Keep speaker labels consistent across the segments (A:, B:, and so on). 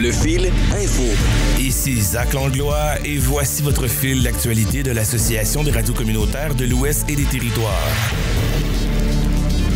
A: Le fil info.
B: Ici Zach Langlois et voici votre fil d'actualité de l'Association des radios communautaires de l'Ouest et des Territoires.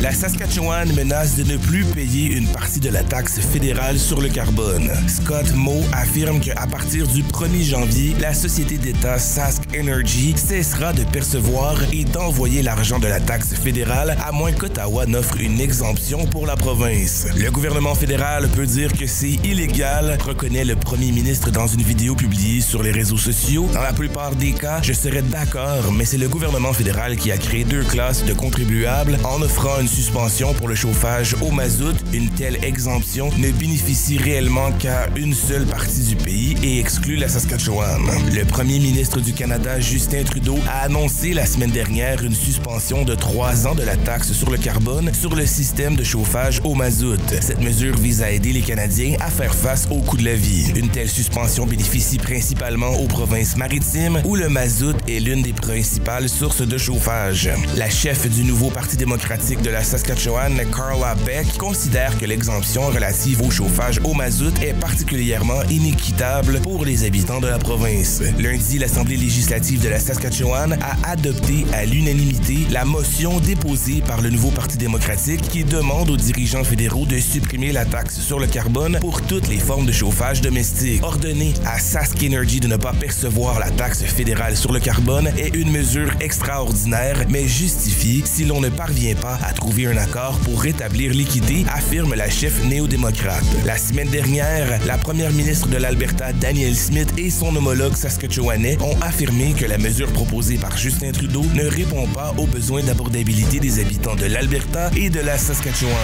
B: La Saskatchewan menace de ne plus payer une partie de la taxe fédérale sur le carbone. Scott Moe affirme qu'à partir du 1er janvier, la société d'État Sask Energy cessera de percevoir et d'envoyer l'argent de la taxe fédérale à moins qu'Ottawa n'offre une exemption pour la province. Le gouvernement fédéral peut dire que c'est illégal, reconnaît le premier ministre dans une vidéo publiée sur les réseaux sociaux. Dans la plupart des cas, je serais d'accord, mais c'est le gouvernement fédéral qui a créé 2 classes de contribuables en offrant une suspension pour le chauffage au mazout. Une telle exemption ne bénéficie réellement qu'à une seule partie du pays et exclut la Saskatchewan. Le premier ministre du Canada, Justin Trudeau, a annoncé la semaine dernière une suspension de 3 ans de la taxe sur le carbone sur le système de chauffage au mazout. Cette mesure vise à aider les Canadiens à faire face au coût de la vie. Une telle suspension bénéficie principalement aux provinces maritimes où le mazout est l'une des principales sources de chauffage. La chef du nouveau Parti démocratique de la Saskatchewan, Carla Beck, considère que l'exemption relative au chauffage au mazout est particulièrement inéquitable pour les habitants de la province. Lundi, l'Assemblée législative de la Saskatchewan a adopté à l'unanimité la motion déposée par le nouveau Parti démocratique qui demande aux dirigeants fédéraux de supprimer la taxe sur le carbone pour toutes les formes de chauffage domestique. Ordonner à Sask Energy de ne pas percevoir la taxe fédérale sur le carbone est une mesure extraordinaire, mais justifiée si l'on ne parvient pas à trouver un accord pour rétablir l'équité, affirme la chef néo-démocrate. La semaine dernière, la première ministre de l'Alberta, Danielle Smith, et son homologue saskatchewanais ont affirmé que la mesure proposée par Justin Trudeau ne répond pas aux besoins d'abordabilité des habitants de l'Alberta et de la Saskatchewan.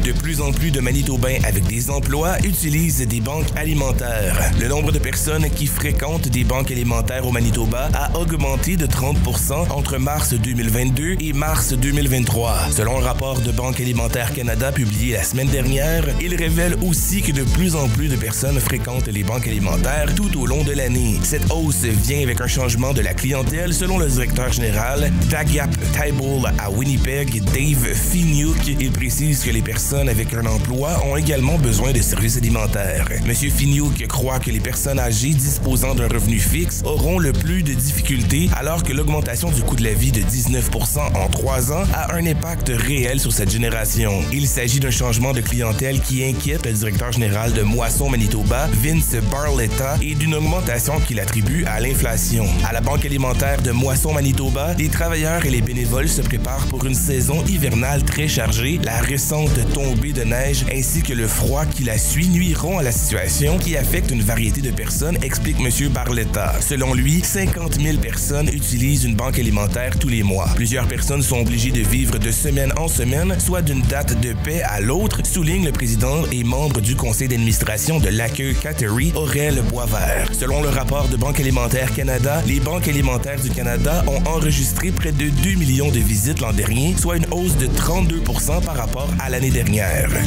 B: De plus en plus de Manitobains avec des emplois utilisent des banques alimentaires. Le nombre de personnes qui fréquentent des banques alimentaires au Manitoba a augmenté de 30% entre mars 2022 et mars 2023. Selon le rapport de Banque alimentaire Canada publié la semaine dernière, il révèle aussi que de plus en plus de personnes fréquentent les banques alimentaires tout au long de l'année. Cette hausse vient avec un changement de la clientèle selon le directeur général d'Agap Tybal à Winnipeg, Dave Finiuk. Il précise que les personnes avec un emploi ont également besoin de services alimentaires. M. Finiuk croit que les personnes âgées disposant d'un revenu fixe auront le plus de difficultés alors que l'augmentation du coût de la vie de 19% en 3 ans a un impact réel sur cette génération. Il s'agit d'un changement de clientèle qui inquiète le directeur général de Moisson Manitoba, Vince Barletta, et d'une augmentation qu'il attribue à l'inflation. À la Banque alimentaire de Moisson Manitoba, les travailleurs et les bénévoles se préparent pour une saison hivernale très chargée. La récente tombée de neige ainsi que le froid qui la suit nuiront à la situation qui affecte une variété de personnes, explique M. Barletta. Selon lui, 50 000 personnes utilisent une banque alimentaire tous les mois. Plusieurs personnes sont obligées de vivre de semaine en semaine, soit d'une date de paie à l'autre, souligne le président et membre du conseil d'administration de l'accueil Cattery, Aurel Boisvert. Selon le rapport de Banque alimentaire Canada, les banques alimentaires du Canada ont enregistré près de 2 millions de visites l'an dernier, soit une hausse de 32% par rapport à l'année dernière.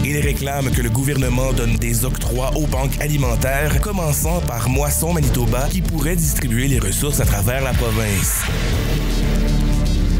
B: Il réclame que le gouvernement donne des octrois aux banques alimentaires, commençant par Moisson Manitoba, qui pourrait distribuer les ressources à travers la province.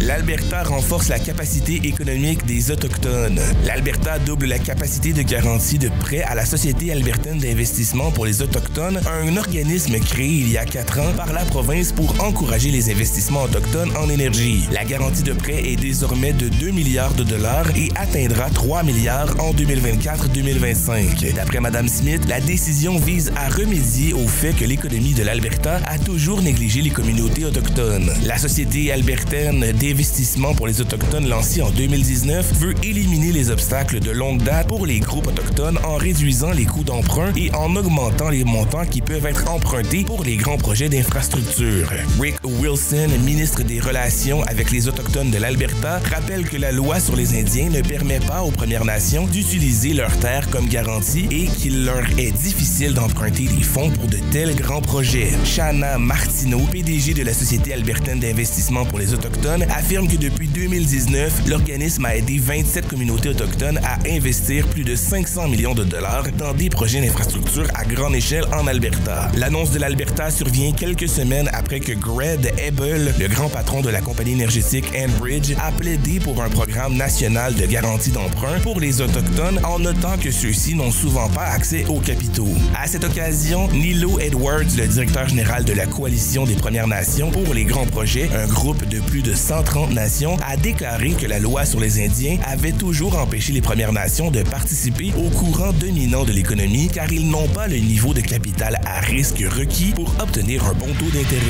B: L'Alberta renforce la capacité économique des Autochtones. L'Alberta double la capacité de garantie de prêt à la Société albertaine d'investissement pour les Autochtones, un organisme créé il y a 4 ans par la province pour encourager les investissements autochtones en énergie. La garantie de prêt est désormais de 2 milliards de dollars et atteindra 3 milliards en 2024-2025. D'après Mme Smith, la décision vise à remédier au fait que l'économie de l'Alberta a toujours négligé les communautés autochtones. La Société albertaine d'investissement pour les Autochtones lancée en 2019 veut éliminer les obstacles de longue date pour les groupes autochtones en réduisant les coûts d'emprunt et en augmentant les montants qui peuvent être empruntés pour les grands projets d'infrastructure. Rick Wilson, ministre des Relations avec les Autochtones de l'Alberta, rappelle que la loi sur les Indiens ne permet pas aux Premières Nations d'utiliser leurs terres comme garantie et qu'il leur est difficile d'emprunter des fonds pour de tels grands projets. Shanna Martineau, PDG de la Société albertaine d'investissement pour les Autochtones, affirme que depuis 2019, l'organisme a aidé 27 communautés autochtones à investir plus de 500 millions de dollars dans des projets d'infrastructure à grande échelle en Alberta. L'annonce de l'Alberta survient quelques semaines après que Greg Ebel, le grand patron de la compagnie énergétique Enbridge, a plaidé pour un programme national de garantie d'emprunt pour les Autochtones en notant que ceux-ci n'ont souvent pas accès aux capitaux. À cette occasion, Nilo Edwards, le directeur général de la Coalition des Premières Nations pour les grands projets, un groupe de plus de 130 nations, a déclaré que la loi sur les Indiens avait toujours empêché les Premières Nations de participer au courant dominant de l'économie car ils n'ont pas le niveau de capital à risque requis pour obtenir un bon taux d'intérêt.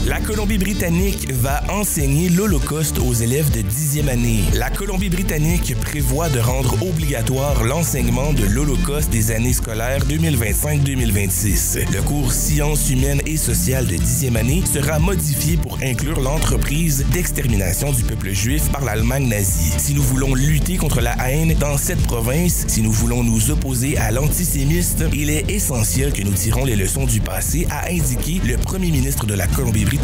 B: La Colombie-Britannique va enseigner l'Holocauste aux élèves de 10e année. La Colombie-Britannique prévoit de rendre obligatoire l'enseignement de l'Holocauste des années scolaires 2025-2026. Le cours Sciences humaines et sociales de 10e année sera modifié pour inclure l'entreprise d'extermination du peuple juif par l'Allemagne nazie. Si nous voulons lutter contre la haine dans cette province, si nous voulons nous opposer à l'antisémisme, il est essentiel que nous tirons les leçons du passé, a indiqué le premier ministre de la Colombie-Britannique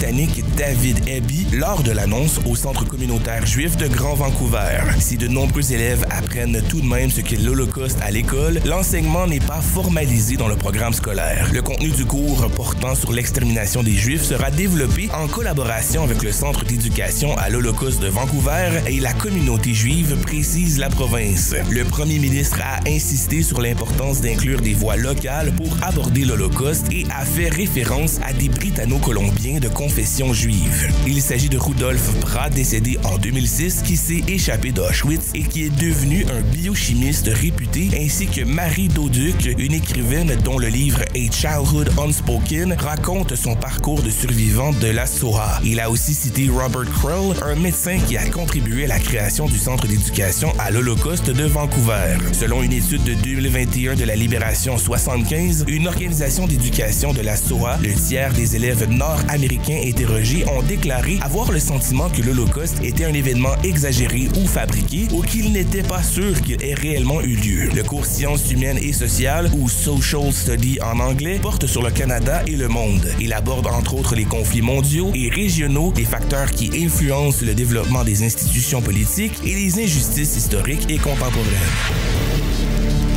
B: David Eby lors de l'annonce au Centre communautaire juif de Grand Vancouver. Si de nombreux élèves apprennent tout de même ce qu'est l'Holocauste à l'école, l'enseignement n'est pas formalisé dans le programme scolaire. Le contenu du cours portant sur l'extermination des Juifs sera développé en collaboration avec le Centre d'éducation à l'Holocauste de Vancouver et la communauté juive, précise la province. Le premier ministre a insisté sur l'importance d'inclure des voix locales pour aborder l'Holocauste et a fait référence à des Britanno-Colombiens de confession juive. Il s'agit de Rudolf Pratt, décédé en 2006, qui s'est échappé d'Auschwitz et qui est devenu un biochimiste réputé, ainsi que Marie Doduc, une écrivaine dont le livre A Childhood Unspoken raconte son parcours de survivante de la Shoah. Il a aussi cité Robert Krull, un médecin qui a contribué à la création du Centre d'éducation à l'Holocauste de Vancouver. Selon une étude de 2021 de la Libération 75, une organisation d'éducation de la Shoah, le tiers des élèves nord-américains interrogés ont déclaré avoir le sentiment que l'Holocauste était un événement exagéré ou fabriqué ou qu'il n'était pas sûr qu'il ait réellement eu lieu. Le cours Sciences humaines et sociales, ou Social Study en anglais, porte sur le Canada et le monde. Il aborde entre autres les conflits mondiaux et régionaux, les facteurs qui influencent le développement des institutions politiques et les injustices historiques et contemporaines.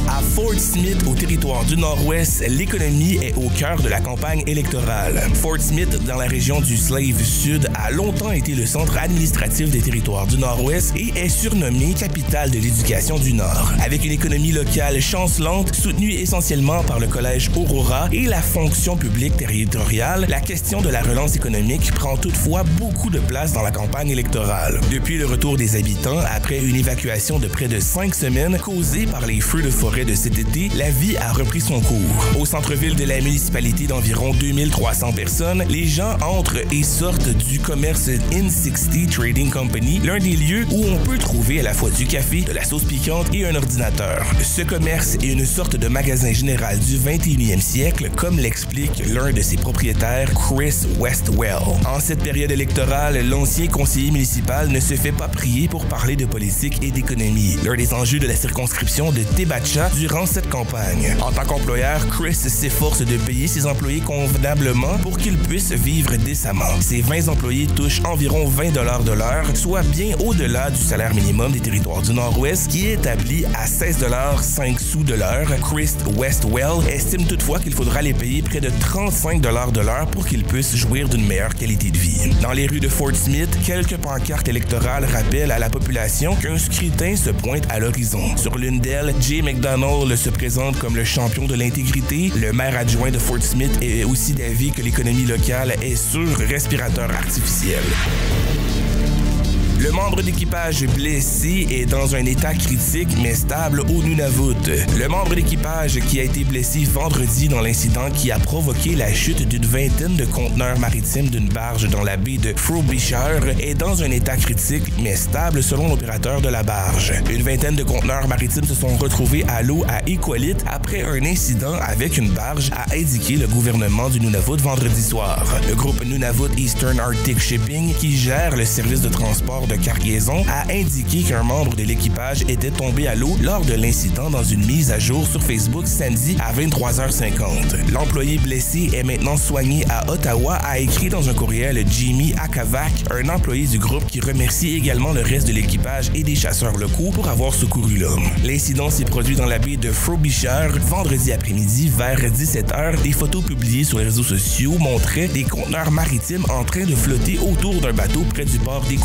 B: À Fort Smith, au territoire du Nord-Ouest, l'économie est au cœur de la campagne électorale. Fort Smith, dans la région du Slave Sud, a longtemps été le centre administratif des territoires du Nord-Ouest et est surnommé capitale de l'éducation du Nord. Avec une économie locale chancelante, soutenue essentiellement par le collège Aurora et la fonction publique territoriale, la question de la relance économique prend toutefois beaucoup de place dans la campagne électorale. Depuis le retour des habitants, après une évacuation de près de 5 semaines causée par les feux de forêt de cet été, la vie a repris son cours. Au centre-ville de la municipalité d'environ 2300 personnes, les gens entrent et sortent du commerce In60 Trading Company, l'un des lieux où on peut trouver à la fois du café, de la sauce piquante et un ordinateur. Ce commerce est une sorte de magasin général du 21e siècle, comme l'explique l'un de ses propriétaires, Chris Westwell. En cette période électorale, l'ancien conseiller municipal ne se fait pas prier pour parler de politique et d'économie, l'un des enjeux de la circonscription de Tebacha durant cette campagne. En tant qu'employeur, Chris s'efforce de payer ses employés convenablement pour qu'ils puissent vivre décemment. Ses 20 employés touchent environ 20 $ de l'heure, soit bien au-delà du salaire minimum des territoires du Nord-Ouest, qui est établi à 16,05 $ de l'heure. Chris Westwell estime toutefois qu'il faudra les payer près de 35 $ de l'heure pour qu'ils puissent jouir d'une meilleure qualité de vie. Dans les rues de Fort Smith, quelques pancartes électorales rappellent à la population qu'un scrutin se pointe à l'horizon. Sur l'une d'elles, Jay McDonald se présente comme le champion de l'intégrité. Le maire adjoint de Fort Smith est aussi d'avis que l'économie locale est sur respirateur artificiel. Le membre d'équipage blessé est dans un état critique mais stable au Nunavut. Le membre d'équipage qui a été blessé vendredi dans l'incident qui a provoqué la chute d'une vingtaine de conteneurs maritimes d'une barge dans la baie de Frobisher est dans un état critique mais stable selon l'opérateur de la barge. Une vingtaine de conteneurs maritimes se sont retrouvés à l'eau à Iqaluit après un incident avec une barge, a indiqué le gouvernement du Nunavut vendredi soir. Le groupe Nunavut Eastern Arctic Shipping, qui gère le service de transport bord de cargaison a indiqué qu'un membre de l'équipage était tombé à l'eau lors de l'incident dans une mise à jour sur Facebook samedi à 23h50. L'employé blessé est maintenant soigné à Ottawa, a écrit dans un courriel Jimmy Akavac, un employé du groupe qui remercie également le reste de l'équipage et des chasseurs locaux pour avoir secouru l'homme. L'incident s'est produit dans la baie de Frobisher vendredi après-midi vers 17h. Des photos publiées sur les réseaux sociaux montraient des conteneurs maritimes en train de flotter autour d'un bateau près du port d'Iqaluit.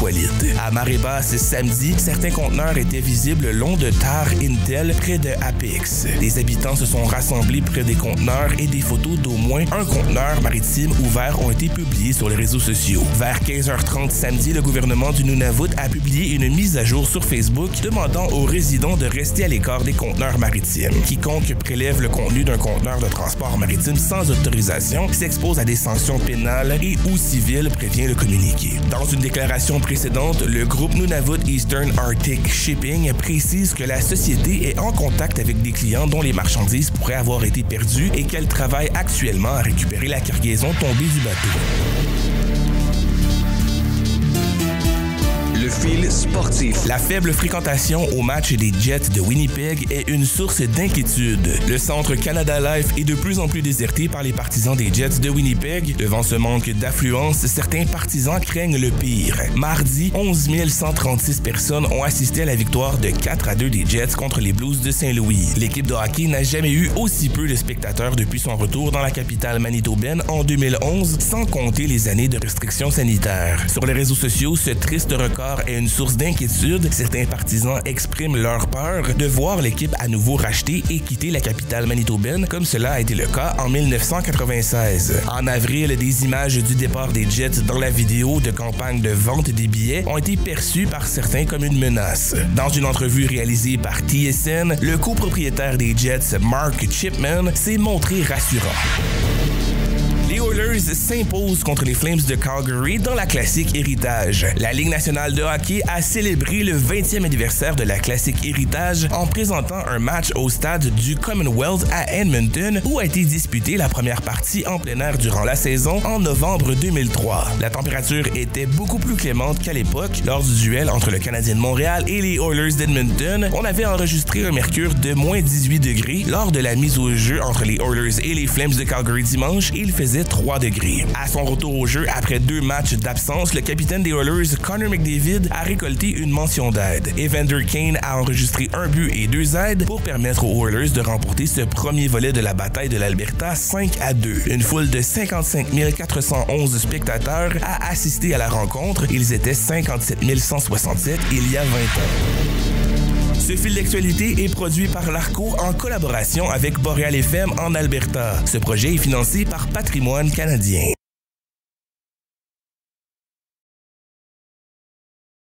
B: À marée basse samedi, certains conteneurs étaient visibles le long de Tar Intel près de Apex. Les habitants se sont rassemblés près des conteneurs et des photos d'au moins un conteneur maritime ouvert ont été publiées sur les réseaux sociaux. Vers 15h30 samedi, le gouvernement du Nunavut a publié une mise à jour sur Facebook demandant aux résidents de rester à l'écart des conteneurs maritimes. Quiconque prélève le contenu d'un conteneur de transport maritime sans autorisation s'expose à des sanctions pénales et ou civiles, prévient le communiqué. Dans une déclaration précédente, le groupe Nunavut Eastern Arctic Shipping précise que la société est en contact avec des clients dont les marchandises pourraient avoir été perdues et qu'elle travaille actuellement à récupérer la cargaison tombée du bateau.
A: Le fil sportif.
B: La faible fréquentation au match des Jets de Winnipeg est une source d'inquiétude. Le centre Canada Life est de plus en plus déserté par les partisans des Jets de Winnipeg. Devant ce manque d'affluence, certains partisans craignent le pire. Mardi, 11 136 personnes ont assisté à la victoire de 4-2 des Jets contre les Blues de Saint-Louis. L'équipe de hockey n'a jamais eu aussi peu de spectateurs depuis son retour dans la capitale manitobaine en 2011, sans compter les années de restrictions sanitaires. Sur les réseaux sociaux, ce triste record est une source d'inquiétude. Certains partisans expriment leur peur de voir l'équipe à nouveau rachetée et quitter la capitale manitobaine, comme cela a été le cas en 1996. En avril, des images du départ des Jets dans la vidéo de campagne de vente des billets ont été perçues par certains comme une menace. Dans une entrevue réalisée par TSN, le copropriétaire des Jets, Mark Chipman, s'est montré rassurant. Les Oilers s'imposent contre les Flames de Calgary dans la classique Héritage. La Ligue nationale de hockey a célébré le 20e anniversaire de la classique Héritage en présentant un match au stade du Commonwealth à Edmonton où a été disputée la première partie en plein air durant la saison en novembre 2003. La température était beaucoup plus clémente qu'à l'époque. Lors du duel entre le Canadien de Montréal et les Oilers d'Edmonton, on avait enregistré un mercure de moins 18 degrés. Lors de la mise au jeu entre les Oilers et les Flames de Calgary dimanche, il faisait 3 degrés. À son retour au jeu, après 2 matchs d'absence, le capitaine des Oilers, Connor McDavid, a récolté une mention d'aide. Evander Kane a enregistré 1 but et 2 aides pour permettre aux Oilers de remporter ce premier volet de la bataille de l'Alberta 5-2. Une foule de 55 411 spectateurs a assisté à la rencontre. Ils étaient 57 167 il y a 20 ans. Ce fil d'actualité est produit par l'ARCO en collaboration avec Boréal FM en Alberta. Ce projet est financé par Patrimoine canadien.